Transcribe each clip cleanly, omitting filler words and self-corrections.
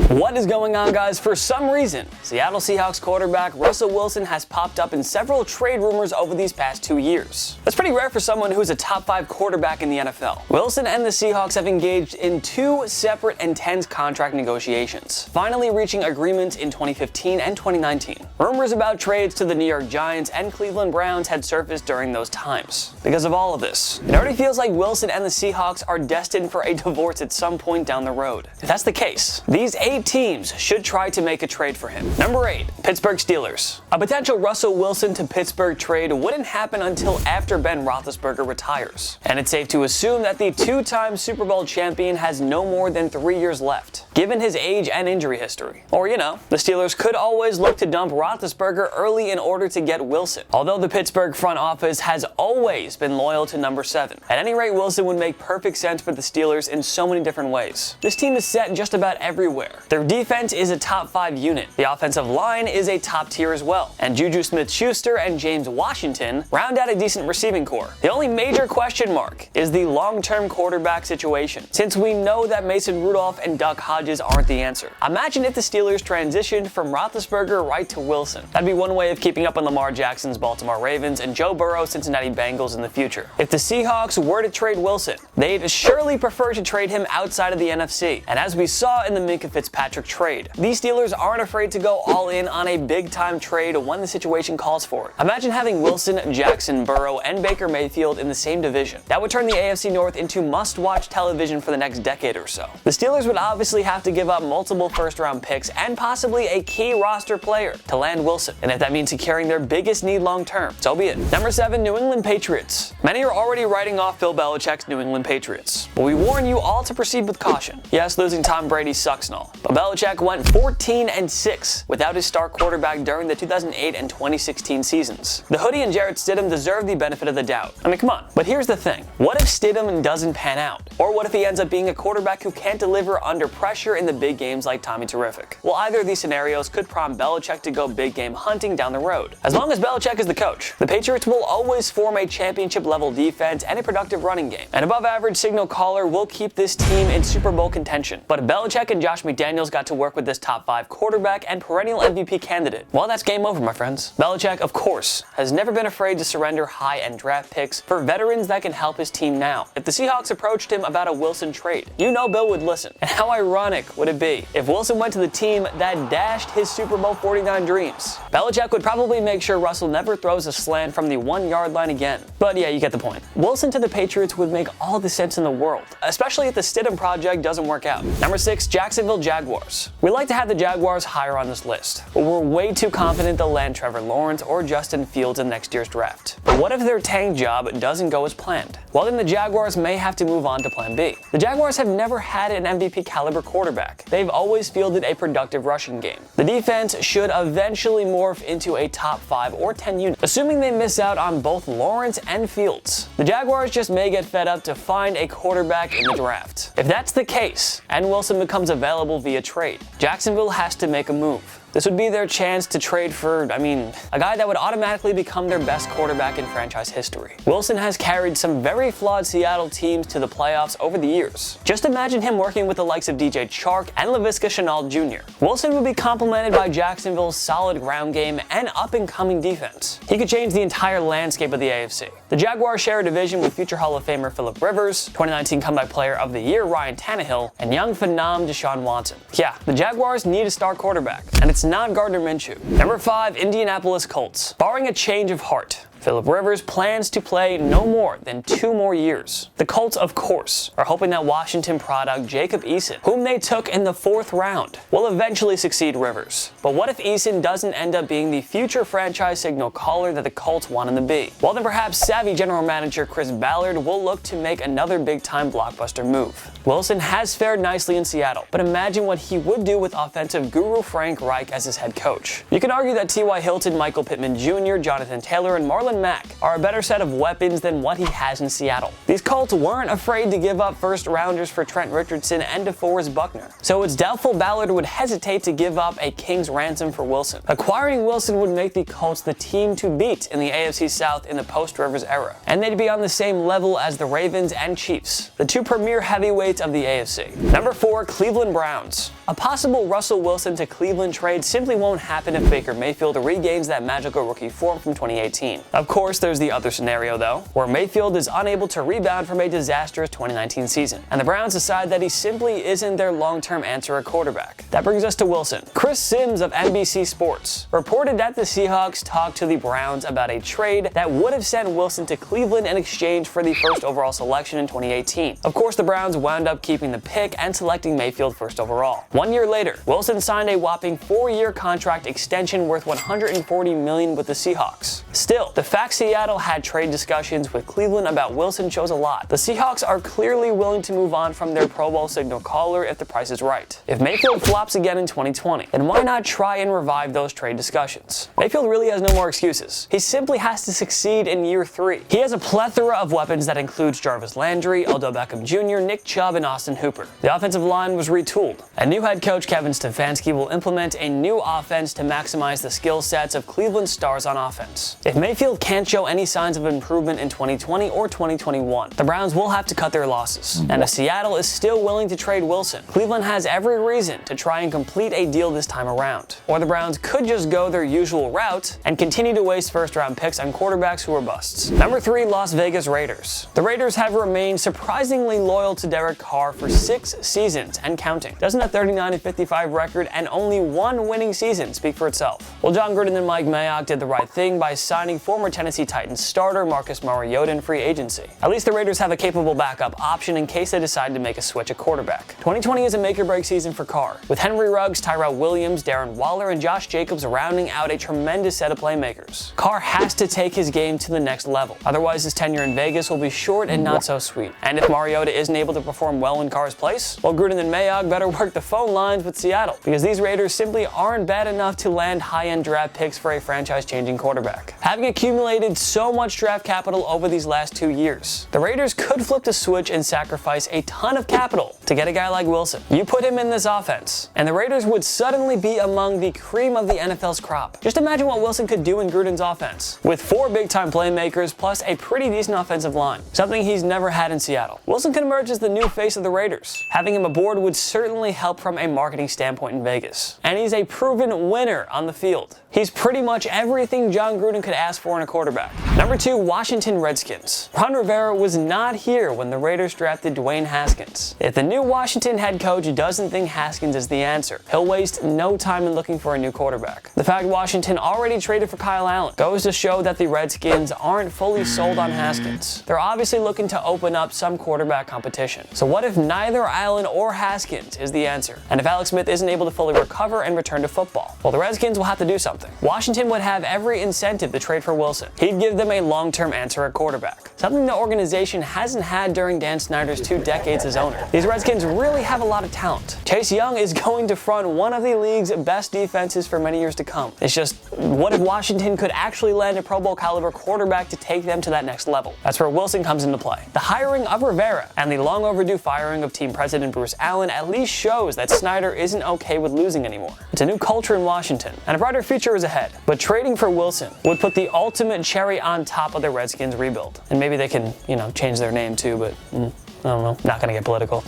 What is going on, guys? For some reason, Seattle Seahawks quarterback Russell Wilson has popped up in several trade rumors over these past 2 years. That's pretty rare for someone who's a top 5 quarterback in the NFL. Wilson and the Seahawks have engaged in 2 separate and tense contract negotiations, finally reaching agreements in 2015 and 2019. Rumors about trades to the New York Giants and Cleveland Browns had surfaced during those times. Because of all of this, it already feels like Wilson and the Seahawks are destined for a divorce at some point down the road. If that's the case, these 8 teams should try to make a trade for him. Number 8, Pittsburgh Steelers. A potential Russell Wilson to Pittsburgh trade wouldn't happen until after Ben Roethlisberger retires. And it's safe to assume that the 2-time Super Bowl champion has no more than 3 years left, given his age and injury history. Or, the Steelers could always look to dump Roethlisberger early in order to get Wilson, although the Pittsburgh front office has always been loyal to number 7. At any rate, Wilson would make perfect sense for the Steelers in so many different ways. This team is set just about everywhere. Their defense is a top 5 unit. The offensive line is a top tier as well. And Juju Smith-Schuster and James Washington round out a decent receiving core. The only major question mark is the long-term quarterback situation, since we know that Mason Rudolph and Duck Hodges aren't the answer. Imagine if the Steelers transitioned from Roethlisberger right to Wilson. That'd be one way of keeping up on Lamar Jackson's Baltimore Ravens and Joe Burrow's Cincinnati Bengals in the future. If the Seahawks were to trade Wilson, they'd surely prefer to trade him outside of the NFC. And as we saw in the Minkah Fitzpatrick trade, these Steelers aren't afraid to go all in on a big-time trade when the situation calls for it. Imagine having Wilson, Jackson, Burrow, and Baker Mayfield in the same division. That would turn the AFC North into must-watch television for the next decade or so. The Steelers would obviously have to give up multiple first-round picks and possibly a key roster player to land Wilson. And if that means securing their biggest need long-term, so be it. Number 7, New England Patriots. Many are already writing off Bill Belichick's New England Patriots, but we warn you all to proceed with caution. Yes, losing Tom Brady sucks and all, but Belichick went 14-6 without his star quarterback during the 2008 and 2016 seasons. The Hoodie and Jarrett Stidham deserve the benefit of the doubt. I mean, come on. But here's the thing. What if Stidham doesn't pan out? Or what if he ends up being a quarterback who can't deliver under pressure in the big games like Tommy Terrific? Well, either of these scenarios could prompt Belichick to go big game hunting down the road. As long as Belichick is the coach, the Patriots will always form a championship-level defense and a productive running game. An above-average signal caller will keep this team in Super Bowl contention. But if Belichick and Josh McDaniels got to work with this top 5 quarterback and perennial MVP candidate, well, that's game over, my friends. Belichick, of course, has never been afraid to surrender high-end draft picks for veterans that can help his team now. If the Seahawks approached him about a Wilson trade, Bill would listen. And how ironic would it be if Wilson went to the team that dashed his Super Bowl 49 dreams? Belichick would probably make sure Russell never throws a slant from the 1-yard line again. But yeah, you get the point. Wilson to the Patriots would make all the sense in the world, especially if the Stidham project doesn't work out. Number 6, Jacksonville Jaguars. We like to have the Jaguars higher on this list, but we're way too confident they'll land Trevor Lawrence or Justin Fields in next year's draft. But what if their tank job doesn't go as planned? Well, then the Jaguars may have to move on to plan B. The Jaguars have never had an MVP caliber quarterback. They've always fielded a productive rushing game. The defense should eventually morph into a top 5 or 10 unit, assuming they miss out on both Lawrence and Fields. The Jaguars just may get fed up to find a quarterback in the draft. If that's the case, and Wilson becomes available via trade, Jacksonville has to make a move. This would be their chance to trade for, a guy that would automatically become their best quarterback in franchise history. Wilson has carried some very flawed Seattle teams to the playoffs over the years. Just imagine him working with the likes of DJ Chark and Laviska Shenault Jr. Wilson would be complemented by Jacksonville's solid ground game and up-and-coming defense. He could change the entire landscape of the AFC. The Jaguars share a division with future Hall of Famer Phillip Rivers, 2019 Comeback Player of the Year Ryan Tannehill, and young phenom Deshaun Watson. Yeah, the Jaguars need a star quarterback, and it's not Gardner Minshew. Number 5, Indianapolis Colts. Barring a change of heart, Phillip Rivers plans to play no more than 2 more years. The Colts, of course, are hoping that Washington product Jacob Eason, whom they took in the 4th round, will eventually succeed Rivers. But what if Eason doesn't end up being the future franchise signal caller that the Colts want him to be? Well, then perhaps savvy general manager Chris Ballard will look to make another big-time blockbuster move. Wilson has fared nicely in Seattle, but imagine what he would do with offensive guru Frank Reich as his head coach. You can argue that T.Y. Hilton, Michael Pittman Jr., Jonathan Taylor, and Marlon and Mack are a better set of weapons than what he has in Seattle. These Colts weren't afraid to give up first-rounders for Trent Richardson and DeForest Buckner, so it's doubtful Ballard would hesitate to give up a king's ransom for Wilson. Acquiring Wilson would make the Colts the team to beat in the AFC South in the post-Rivers era, and they'd be on the same level as the Ravens and Chiefs, the two premier heavyweights of the AFC. Number 4, Cleveland Browns. A possible Russell Wilson to Cleveland trade simply won't happen if Baker Mayfield regains that magical rookie form from 2018. Of course, there's the other scenario though, where Mayfield is unable to rebound from a disastrous 2019 season, and the Browns decide that he simply isn't their long-term answer at quarterback. That brings us to Wilson. Chris Sims of NBC Sports reported that the Seahawks talked to the Browns about a trade that would have sent Wilson to Cleveland in exchange for the first overall selection in 2018. Of course, the Browns wound up keeping the pick and selecting Mayfield first overall. 1 year later, Wilson signed a whopping 4-year contract extension worth $140 million with the Seahawks. Still, the fact Seattle had trade discussions with Cleveland about Wilson shows a lot. The Seahawks are clearly willing to move on from their Pro Bowl signal caller if the price is right. If Mayfield flops again in 2020, then why not try and revive those trade discussions? Mayfield really has no more excuses. He simply has to succeed in year 3. He has a plethora of weapons that includes Jarvis Landry, Odell Beckham Jr., Nick Chubb, and Austin Hooper. The offensive line was retooled. A new head coach Kevin Stefanski will implement a new offense to maximize the skill sets of Cleveland's stars on offense. If Mayfield can't show any signs of improvement in 2020 or 2021, the Browns will have to cut their losses. And if Seattle is still willing to trade Wilson, Cleveland has every reason to try and complete a deal this time around. Or the Browns could just go their usual route and continue to waste first-round picks on quarterbacks who are busts. Number 3, Las Vegas Raiders. The Raiders have remained surprisingly loyal to Derek Carr for 6 seasons and counting. Doesn't a 39-55 record and only 1 winning season speak for itself? Well, John Gruden and Mike Mayock did the right thing by signing former Tennessee Titans starter Marcus Mariota in free agency. At least the Raiders have a capable backup option in case they decide to make a switch at quarterback. 2020 is a make-or-break season for Carr, with Henry Ruggs, Tyrell Williams, Darren Waller, and Josh Jacobs rounding out a tremendous set of playmakers. Carr has to take his game to the next level, otherwise his tenure in Vegas will be short and not so sweet. And if Mariota isn't able to perform well in Carr's place, well, Gruden and Mayock better work the phone lines with Seattle, because these Raiders simply aren't bad enough to land high-end draft picks for a franchise-changing quarterback. Having accumulated so much draft capital over these last 2 years, the Raiders could flip the switch and sacrifice a ton of capital to get a guy like Wilson. You put him in this offense, and the Raiders would suddenly be among the cream of the NFL's crop. Just imagine what Wilson could do in Gruden's offense, with 4 big-time playmakers plus a pretty decent offensive line, something he's never had in Seattle. Wilson could emerge as the new face of the Raiders. Having him aboard would certainly help from a marketing standpoint in Vegas, and he's a proven winner on the field. He's pretty much everything John Gruden could ask for in a quarterback. Number 2, Washington Redskins. Ron Rivera was not here when the Raiders drafted Dwayne Haskins. If the new Washington head coach doesn't think Haskins is the answer, he'll waste no time in looking for a new quarterback. The fact Washington already traded for Kyle Allen goes to show that the Redskins aren't fully sold on Haskins. They're obviously looking to open up some quarterback competition. So what if neither Allen or Haskins is the answer? And if Alex Smith isn't able to fully recover and return to football? Well, the Redskins will have to do something. Washington would have every incentive to trade for Wilson. He'd give them a long-term answer at quarterback, something the organization hasn't had during Dan Snyder's 2 decades as owner. These Redskins really have a lot of talent. Chase Young is going to front one of the league's best defenses for many years to come. It's just, what if Washington could actually land a Pro Bowl caliber quarterback to take them to that next level? That's where Wilson comes into play. The hiring of Rivera and the long overdue firing of team president Bruce Allen at least shows that Snyder isn't okay with losing anymore. It's a new culture in Washington, and a brighter future is ahead. But trading for Wilson would put the ultimate cherry on top of the Redskins rebuild. And maybe they can, change their name too, but I don't know, not gonna get political.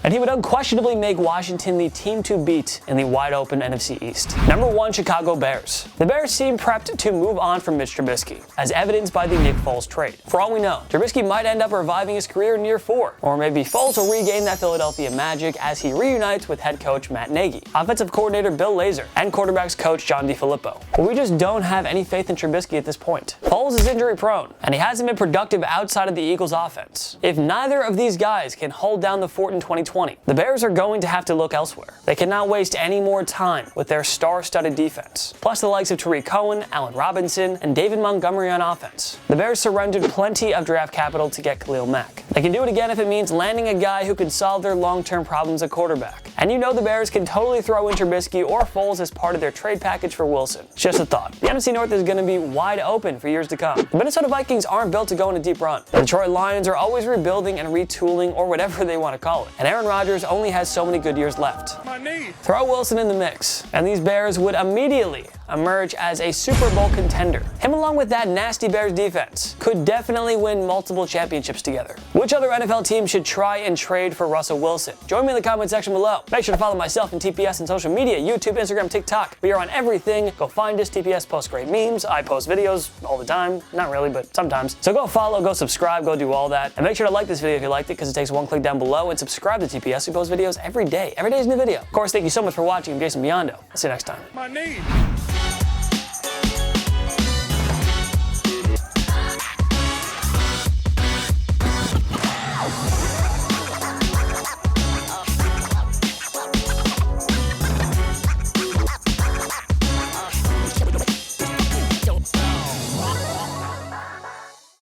And he would unquestionably make Washington the team to beat in the wide-open NFC East. Number 1, Chicago Bears. The Bears seem prepped to move on from Mitch Trubisky, as evidenced by the Nick Foles trade. For all we know, Trubisky might end up reviving his career in year 4, or maybe Foles will regain that Philadelphia magic as he reunites with head coach Matt Nagy, offensive coordinator Bill Lazor, and quarterbacks coach John DeFilippo. But we just don't have any faith in Trubisky at this point. Foles is injury-prone, and he hasn't been productive outside of the Eagles' offense. If neither of these guys can hold down the fort in 2020, the Bears are going to have to look elsewhere. They cannot waste any more time with their star-studded defense, plus the likes of Tariq Cohen, Allen Robinson, and David Montgomery on offense. The Bears surrendered plenty of draft capital to get Khalil Mack. They can do it again if it means landing a guy who can solve their long-term problems at quarterback. And And you know the Bears can totally throw in Trubisky or Foles as part of their trade package for Wilson. It's just a thought. The NFC North is going to be wide open for years to come. The Minnesota Vikings aren't built to go on a deep run. The Detroit Lions are always rebuilding and retooling, or whatever they want to call it. And Aaron Rodgers only has so many good years left. Throw Wilson in the mix, and these Bears would immediately emerge as a Super Bowl contender. Him, along with that nasty Bears defense, could definitely win multiple championships together. Which other NFL team should try and trade for Russell Wilson? Join me in the comment section below. Make sure to follow myself and TPS on social media, YouTube, Instagram, TikTok. We are on everything. Go find us. TPS posts great memes. I post videos all the time. Not really, but sometimes. So go follow, go subscribe, go do all that. And make sure to like this video if you liked it, because it takes one click down below, and subscribe to TPS. We post videos every day. Every day is a new video. Of course, thank you so much for watching. I'm Jason Biondo. I'll see you next time.